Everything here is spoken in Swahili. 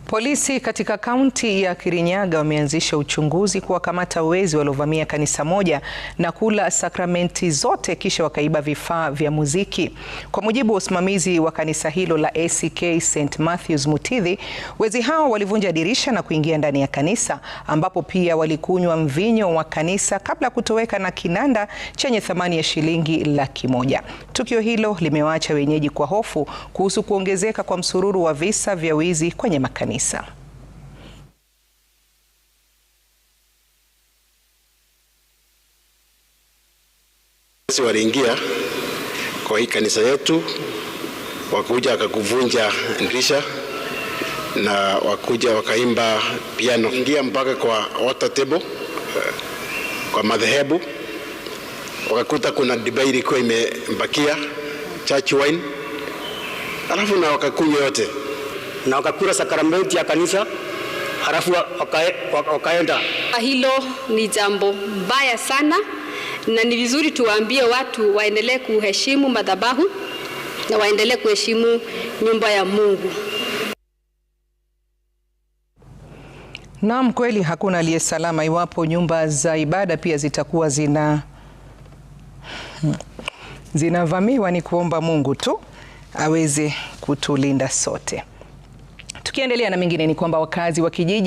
Polisi katika kaunti ya Kirinyaga wameanzisha uchunguzi kuwakamata wezi waliovamia kanisa moja na kula sakramenti zote kisha wakaiba vifaa vya muziki. Kwa mujibu wa usimamizi wa kanisa hilo la ACK St. Matthews Mutithi, wezi hao walivunja dirisha na kuingia ndani ya kanisa ambapo pia walikunywa mvinyo wa kanisa kabla ya kutoweka na kinanda chenye thamani ya shilingi $100,000. Tukio hilo limewaacha wenyeji kwa hofu kuhusu kuongezeka kwa msururu wa visa vya wizi kwenye makanisa. Waliingia kwa hii kanisa yetu, wakuja wakakuvunja dirisha na wakuja wakaimba piano, ingia mpaka kwa water table, kwa madhehebu, wakakuta kuna dibai ilikuwa imebakia, church wine, alafu na wakakunywa yote na wakakula sakramenti ya kanisa, halafu wakaenda. Hilo ni jambo mbaya sana, na ni vizuri tuwaambie watu waendelee kuheshimu madhabahu na waendelee kuheshimu nyumba ya Mungu. Naam, kweli hakuna aliye salama iwapo nyumba za ibada pia zitakuwa zinavamiwa. Ni kuomba Mungu tu aweze kutulinda sote. Tukiendelea na mengine ni kwamba wakazi wa kijiji